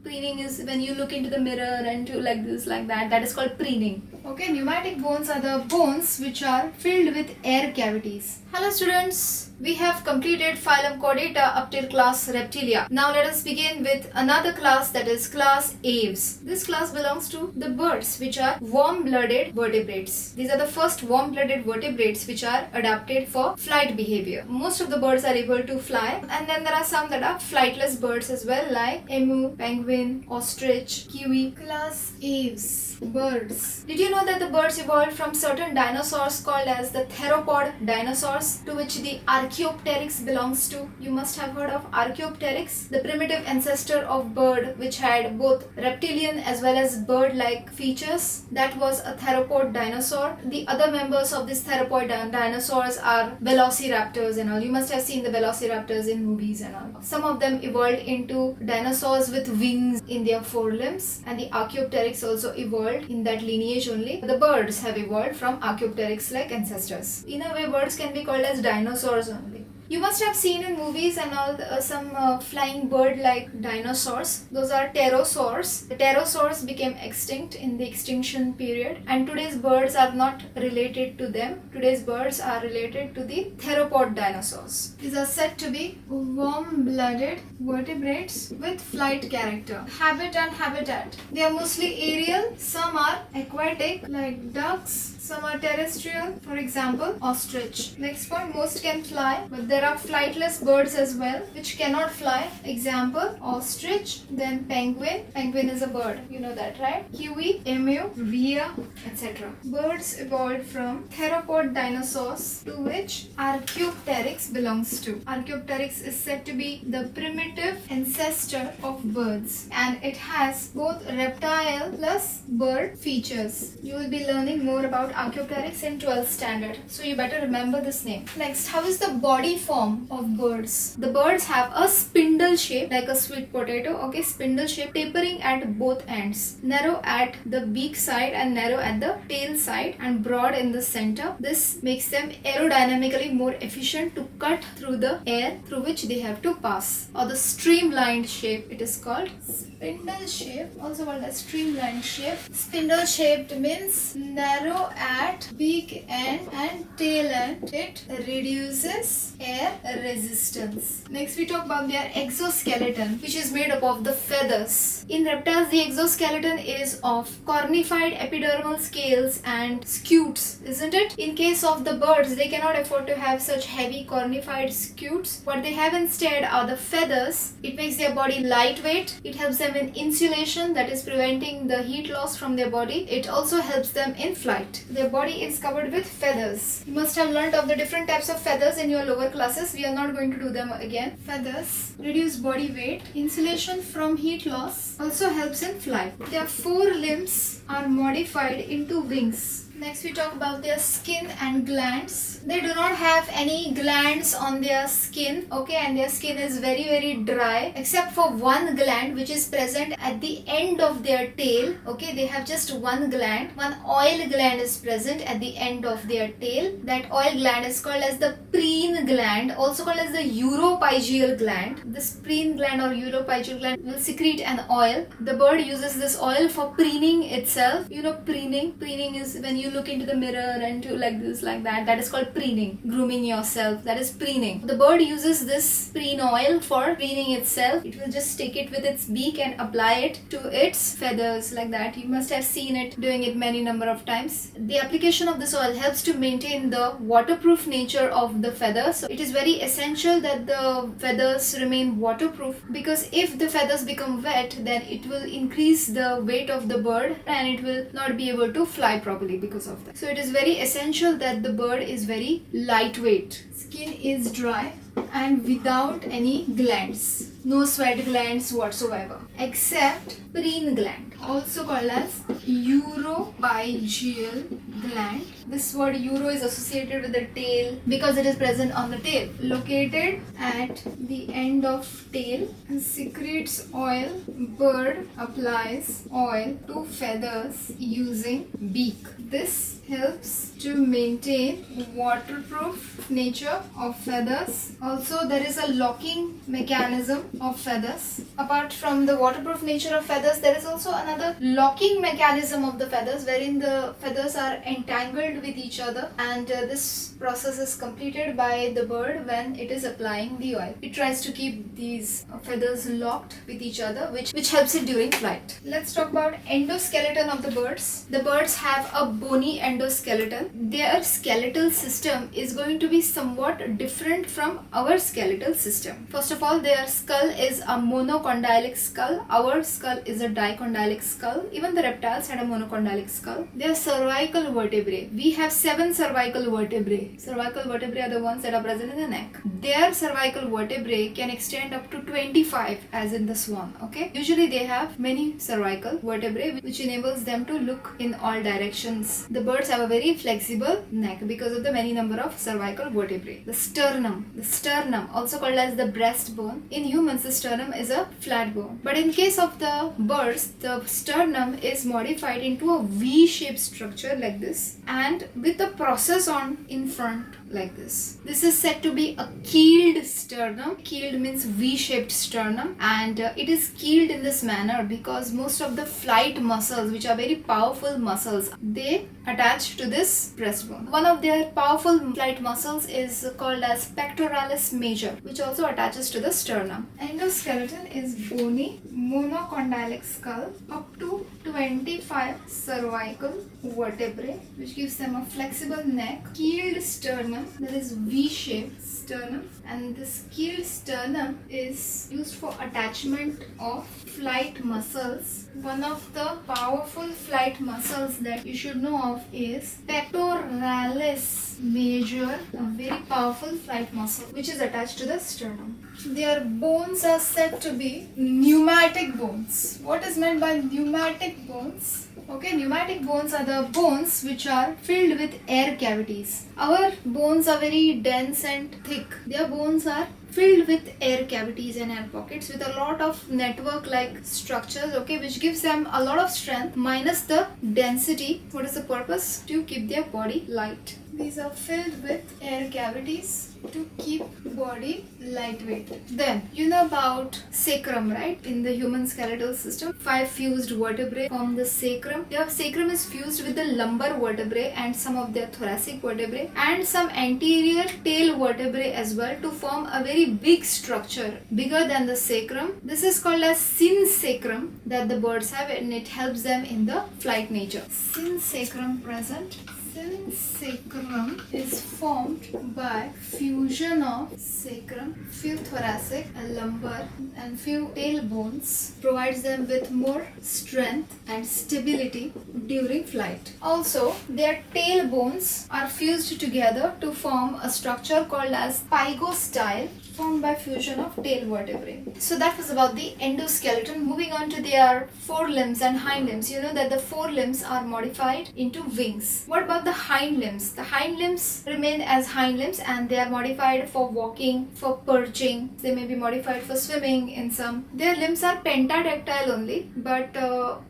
Preening is when you look into the mirror and do like this, like that. That is called preening. Okay, pneumatic bones are the bones which are filled with air cavities. Hello students, we have completed phylum Chordata up till class Reptilia. Now let us begin with another class, that is class Aves. This class belongs to the birds which are warm-blooded vertebrates. These are the first warm-blooded vertebrates which are adapted for flight behavior. Most of the birds are able to fly, and then there are some that are flightless birds as well, like emu, penguin, ostrich, kiwi. Class Aves, birds. Did you know that the birds evolved from certain dinosaurs called as the Theropod Dinosaurs, to which the Archaeopteryx belongs to? You must have heard of Archaeopteryx, the primitive ancestor of bird which had both reptilian as well as bird-like features. That was a theropod dinosaur. The other members of this theropod dinosaurs are velociraptors and all. You must have seen the velociraptors in movies and all. Some of them evolved into dinosaurs with wings in their forelimbs, and the Archaeopteryx also evolved in that lineage only. The birds have evolved from Archaeopteryx-like ancestors. In a way, birds can be called as dinosaurs only. You must have seen in movies and all some flying bird-like dinosaurs. Those are pterosaurs. The pterosaurs became extinct in the extinction period, and today's birds are not related to them. Today's birds are related to the theropod dinosaurs. These are said to be warm-blooded vertebrates with flight character. Habit and habitat. They are mostly aerial. Some are aquatic, like ducks. Some are terrestrial, for example, ostrich. Next point, most can fly, but there are flightless birds as well, which cannot fly. Example, ostrich, then penguin. Penguin is a bird, you know that, right? Kiwi, emu, rhea, etc. Birds evolved from theropod dinosaurs, to which Archaeopteryx belongs to. Archaeopteryx is said to be the primitive ancestor of birds, and it has both reptile plus bird features. You will be learning more about Archaeopteryx in 12th standard, so you better remember this name. Next, how is the body form of birds? The birds have a spindle shape, like a sweet potato, okay, spindle shape, tapering at both ends, narrow at the beak side and narrow at the tail side, and broad in the center. This makes them aerodynamically more efficient to cut through the air through which they have to pass. Or the streamlined shape, it is called spindle shape, also called as streamlined shape. Spindle shaped means narrow at beak end and tail end. It reduces air resistance. Next, we talk about their exoskeleton, which is made up of the feathers. In reptiles, the exoskeleton is of cornified epidermal scales and scutes, isn't it? In case of the birds, they cannot afford to have such heavy cornified scutes. What they have instead are the feathers. It makes their body lightweight. It helps them in insulation, that is preventing the heat loss from their body. It also helps them in flight. Their body is covered with feathers. You must have learnt of the different types of feathers in your lower classes. We are not going to do them again. Feathers reduce body weight. Insulation from heat loss also helps in flight. Their forelimbs are modified into wings. Next, we talk about their skin and glands. They do not have any glands on their skin, okay, and their skin is very dry, except for one gland which is present at the end of their tail, okay. They have just one gland. One oil gland is present at the end of their tail. That oil gland is called as the Preen gland, also called as the Uropygial gland. This Preen gland or Uropygial gland will secrete an oil. The bird uses this oil for preening itself. You know preening? Preening is when you look into the mirror and do like this, like that. That is called preening. Grooming yourself. That is preening. The bird uses this preen oil for preening itself. It will just take it with its beak and apply it to its feathers, like that. You must have seen it doing it many number of times. The application of this oil helps to maintain the waterproof nature of the feathers. So it is very essential that the feathers remain waterproof, because if the feathers become wet, then it will increase the weight of the bird and it will not be able to fly properly because of that. So it is very essential that the bird is very lightweight. Skin is dry and without any glands. No sweat glands whatsoever, except Preen gland, also called as Uropygial gland, This word uro is associated with the tail because it is present on the tail. Located at the end of tail, secretes oil. Bird applies oil to feathers using beak. This helps to maintain waterproof nature of feathers. Also, there is a locking mechanism of feathers. Apart from the waterproof nature of feathers, there is also another locking mechanism of the feathers wherein the feathers are entangled with each other, and this process is completed by the bird when it is applying the oil. It tries to keep these feathers locked with each other, which helps it during flight. Let's talk about endoskeleton of the birds. The birds have a bony endoskeleton. Their skeletal system is going to be somewhat different from our skeletal system. First of all, their skull is a monocondylic skull. Our skull is a dicondylic skull. Even the reptiles had a monocondylic skull. They are cervical vertebrae. We have 7 cervical vertebrae. Cervical vertebrae are the ones that are present in the neck. Their cervical vertebrae can extend up to 25, as in the swan. Okay. Usually they have many cervical vertebrae, which enables them to look in all directions. The birds have a very flexible neck because of the many number of cervical vertebrae. The sternum, also called as the breastbone. In humans, the sternum is a flat bone. But in case of the birds, the sternum is modified into a V-shaped structure like this, and with the process on in front like this. This is said to be a keeled sternum. Keeled means V-shaped sternum, and it is keeled in this manner because most of the flight muscles, which are very powerful muscles, they attach to this breastbone. One of their powerful flight muscles is called as pectoralis major, which also attaches to the sternum. Endoskeleton is bony, monocondylic skull, up to 25 cervical vertebrae, which gives them a flexible neck, keeled sternum, that is V-shaped sternum, and this keeled sternum is used for attachment of flight muscles. One of the powerful flight muscles that you should know of is pectoralis major, a very powerful flight muscle which is attached to the sternum. Their bones are said to be pneumatic bones. What is meant by pneumatic bones? Okay, pneumatic bones are the bones which are filled with air cavities. Our bones are very dense and thick. Their bones are filled with air cavities and air pockets with a lot of network-like structures, okay, which gives them a lot of strength minus the density. What is the purpose? To keep their body light. These are filled with air cavities to keep body lightweight. Then, you know about sacrum, right? In the human skeletal system, 5 fused vertebrae form the sacrum. Their sacrum is fused with the lumbar vertebrae and some of their thoracic vertebrae and some anterior tail vertebrae as well to form a very big structure, bigger than the sacrum. This is called as Synsacrum that the birds have, and it helps them in the flight nature. Synsacrum present. Synsacrum is formed by fusion of sacrum, few thoracic and lumbar and few tail bones, provides them with more strength and stability during flight. Also, their tail bones are fused together to form a structure called as Pygostyle, formed by fusion of tail vertebrae. So that was about the endoskeleton. Moving on to their forelimbs and hind limbs. You know that the forelimbs are modified into wings. What about the hind limbs? The hind limbs remain as hind limbs and they are modified for walking, for perching. They may be modified for swimming in some. Their limbs are pentadactyl only, but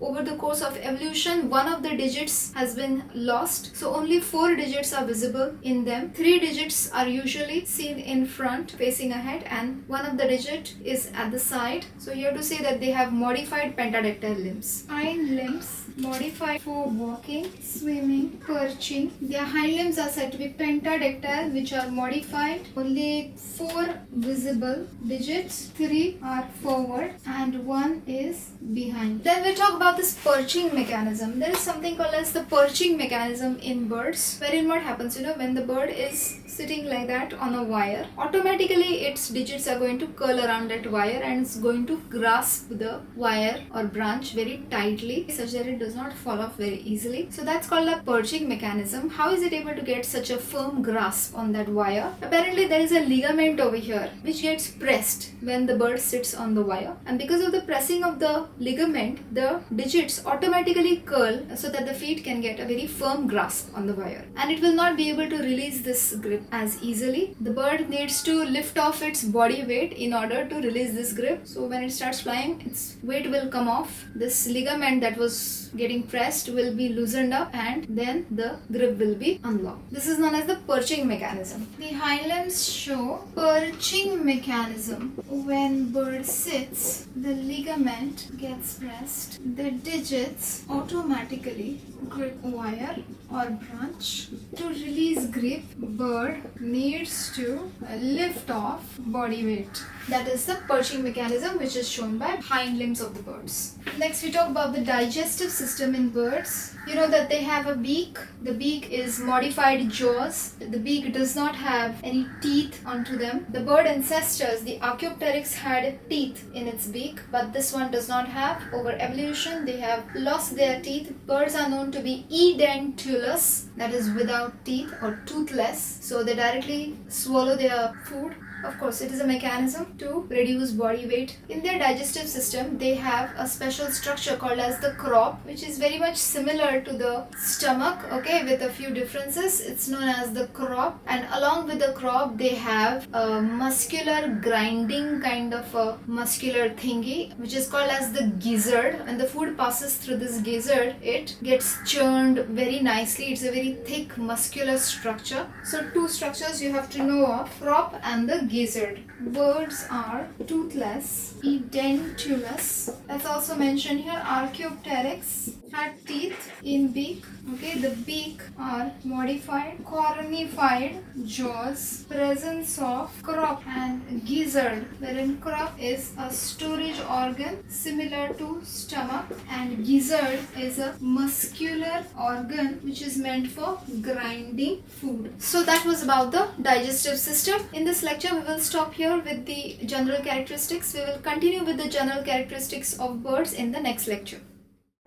over the course of evolution, one of the digits has been lost. So only 4 digits are visible in them. 3 digits are usually seen in front, facing ahead, and one of the digit is at the side. So you have to say that they have modified pentadactyl limbs. Hind limbs modified for walking, swimming, perching. Their hind limbs are said to be pentadactyl, which are modified. Only 4 visible digits, 3 are forward and 1 is behind. Then we'll talk about this perching mechanism. There is something called as the perching mechanism in birds, wherein what happens, when the bird is sitting like that on a wire, automatically its digits are going to curl around that wire and it's going to grasp the wire or branch very tightly such that it does not fall off very easily. So that's called a perching mechanism. How is it able to get such a firm grasp on that wire? Apparently there is a ligament over here which gets pressed when the bird sits on the wire, and because of the pressing of the ligament, the digits automatically curl so that the feet can get a very firm grasp on the wire, and it will not be able to release this grip as easily. The bird needs to lift off its body weight in order to release this grip. So when it starts flying, its weight will come off. This ligament that was getting pressed will be loosened up and then the grip will be unlocked. This is known as the perching mechanism. The hind limbs show perching mechanism. When bird sits, the ligament gets pressed. The digits automatically grip wire or branch. To release grip, bird needs to lift off body weight. That is the perching mechanism, which is shown by hind limbs of the birds. Next we talk about the digestive system in birds. You know that they have a beak. The beak is modified jaws. The beak does not have any teeth onto them. The bird ancestors, the Archaeopteryx, had teeth in its beak, but this one does not have. Over evolution, they have lost their teeth. Birds are known to be edentulous, that is without teeth or toothless. So they directly swallow their food. Of course, it is a mechanism to reduce body weight. In their digestive system, they have a special structure called as the crop, which is very much similar to the stomach, okay, with a few differences. It's known as the crop, and along with the crop, they have a muscular grinding kind of a muscular thingy, which is called as the gizzard. When the food passes through this gizzard, it gets churned very nicely. It's a very thick muscular structure. So two structures you have to know of, crop and the gizzard. Birds are toothless, edentulous. That's also mentioned here. Archaeopteryx had teeth in beak. Okay, the beak are modified, cornified jaws, presence of crop and gizzard, wherein crop is a storage organ similar to stomach, and gizzard is a muscular organ which is meant for grinding food. So that was about the digestive system. In this lecture, we will stop here with the general characteristics. We will continue with the general characteristics of birds in the next lecture.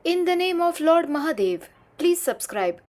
In the name of Lord Mahadev, please subscribe.